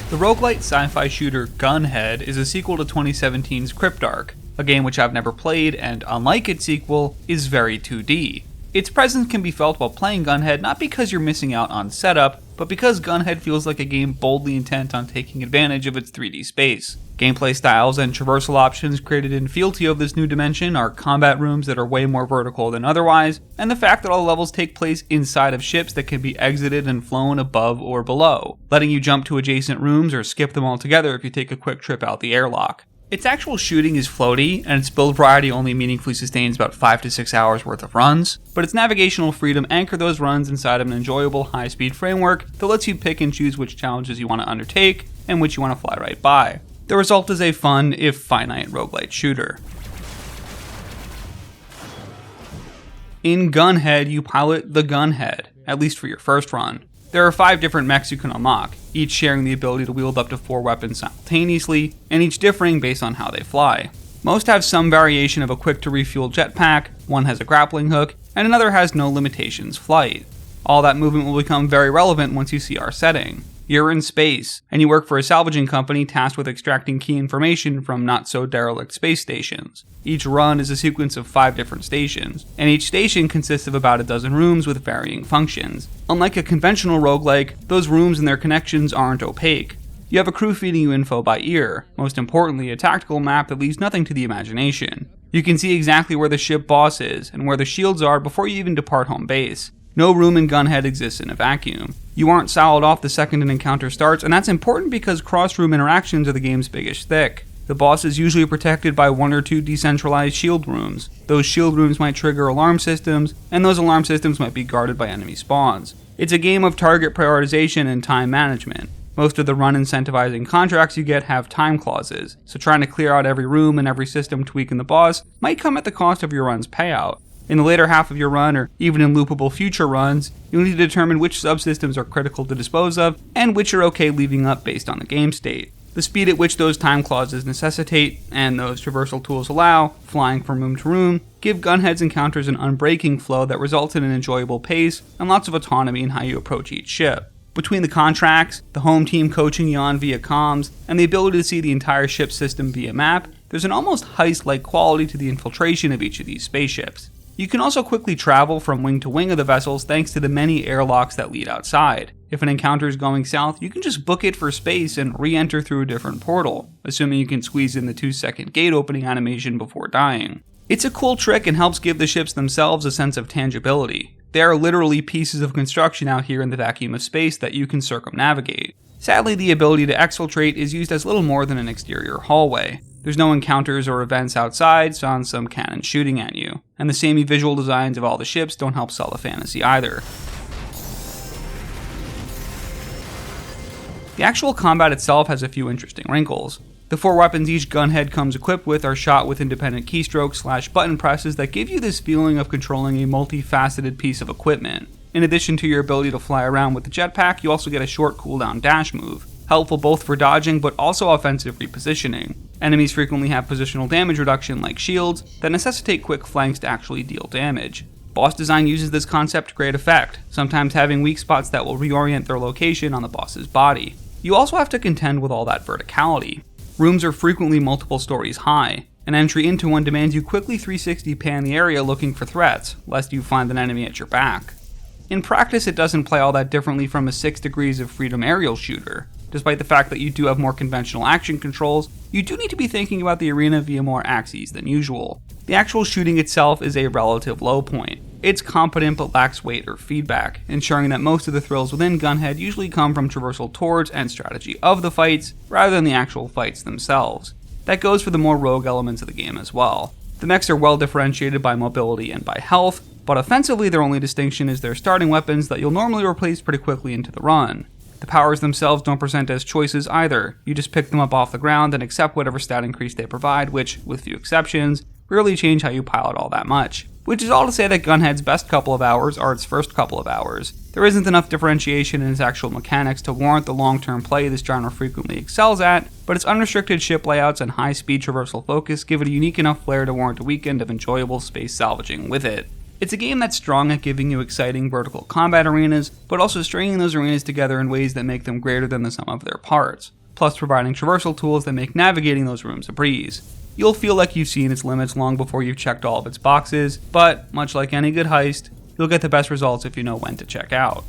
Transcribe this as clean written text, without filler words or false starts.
The roguelite sci-fi shooter Gunhead is a sequel to 2017's Cryptark, a game which I've never played and, unlike its sequel, is very 2D. Its presence can be felt while playing Gunhead not because you're missing out on setup, but because Gunhead feels like a game boldly intent on taking advantage of its 3D space. Gameplay styles and traversal options created in fealty of this new dimension are combat rooms that are way more vertical than otherwise, and the fact that all levels take place inside of ships that can be exited and flown above or below, letting you jump to adjacent rooms or skip them altogether if you take a quick trip out the airlock. Its actual shooting is floaty, and its build variety only meaningfully sustains about 5 to 6 hours worth of runs, but its navigational freedom anchor those runs inside of an enjoyable high-speed framework that lets you pick and choose which challenges you want to undertake and which you want to fly right by. The result is a fun, if finite, roguelite shooter. In Gunhead, you pilot the Gunhead, at least for your first run. There are 5 different mechs you can unlock, each sharing the ability to wield up to 4 weapons simultaneously, and each differing based on how they fly. Most have some variation of a quick-to-refuel jetpack, one has a grappling hook, and another has no limitations flight. All that movement will become very relevant once you see our setting. You're in space, and you work for a salvaging company tasked with extracting key information from not-so-derelict space stations. Each run is a sequence of 5 different stations, and each station consists of about a dozen rooms with varying functions. Unlike a conventional roguelike, those rooms and their connections aren't opaque. You have a crew feeding you info by ear, most importantly a tactical map that leaves nothing to the imagination. You can see exactly where the ship boss is, and where the shields are before you even depart home base. No room in Gunhead exists in a vacuum. You aren't siloed off the second an encounter starts, and that's important because cross-room interactions are the game's biggest stick. The boss is usually protected by 1 or 2 decentralized shield rooms. Those shield rooms might trigger alarm systems, and those alarm systems might be guarded by enemy spawns. It's a game of target prioritization and time management. Most of the run incentivizing contracts you get have time clauses, so trying to clear out every room and every system to weaken the boss might come at the cost of your run's payout. In the later half of your run, or even in loopable future runs, you'll need to determine which subsystems are critical to dispose of, and which are okay leaving up based on the game state. The speed at which those time clauses necessitate, and those traversal tools allow, flying from room to room, give Gunhead's encounters an unbreaking flow that results in an enjoyable pace, and lots of autonomy in how you approach each ship. Between the contracts, the home team coaching you on via comms, and the ability to see the entire ship system via map, there's an almost heist-like quality to the infiltration of each of these spaceships. You can also quickly travel from wing to wing of the vessels thanks to the many airlocks that lead outside. If an encounter is going south, you can just book it for space and re-enter through a different portal, assuming you can squeeze in the 2-second gate opening animation before dying. It's a cool trick and helps give the ships themselves a sense of tangibility. They are literally pieces of construction out here in the vacuum of space that you can circumnavigate. Sadly, the ability to exfiltrate is used as little more than an exterior hallway. There's no encounters or events outside, sans some cannon shooting at you, and the samey visual designs of all the ships don't help sell the fantasy either. The actual combat itself has a few interesting wrinkles. The 4 weapons each Gunhead comes equipped with are shot with independent keystrokes / button presses that give you this feeling of controlling a multifaceted piece of equipment. In addition to your ability to fly around with the jetpack, you also get a short cooldown dash move, helpful both for dodging but also offensive repositioning. Enemies frequently have positional damage reduction like shields that necessitate quick flanks to actually deal damage. Boss design uses this concept to great effect, sometimes having weak spots that will reorient their location on the boss's body. You also have to contend with all that verticality. Rooms are frequently multiple stories high. An entry into one demands you quickly 360 pan the area looking for threats, lest you find an enemy at your back. In practice, it doesn't play all that differently from a 6 Degrees of Freedom aerial shooter. Despite the fact that you do have more conventional action controls, you do need to be thinking about the arena via more axes than usual. The actual shooting itself is a relative low point. It's competent but lacks weight or feedback, ensuring that most of the thrills within Gunhead usually come from traversal towards and strategy of the fights, rather than the actual fights themselves. That goes for the more rogue elements of the game as well. The mechs are well differentiated by mobility and by health, but offensively their only distinction is their starting weapons that you'll normally replace pretty quickly into the run. The powers themselves don't present as choices either. You just pick them up off the ground and accept whatever stat increase they provide, which, with few exceptions, rarely change how you pilot all that much. Which is all to say that Gunhead's best couple of hours are its first couple of hours. There isn't enough differentiation in its actual mechanics to warrant the long-term play this genre frequently excels at, but its unrestricted ship layouts and high-speed traversal focus give it a unique enough flair to warrant a weekend of enjoyable space salvaging with it. It's a game that's strong at giving you exciting vertical combat arenas, but also stringing those arenas together in ways that make them greater than the sum of their parts, plus providing traversal tools that make navigating those rooms a breeze. You'll feel like you've seen its limits long before you've checked all of its boxes, but much like any good heist, you'll get the best results if you know when to check out.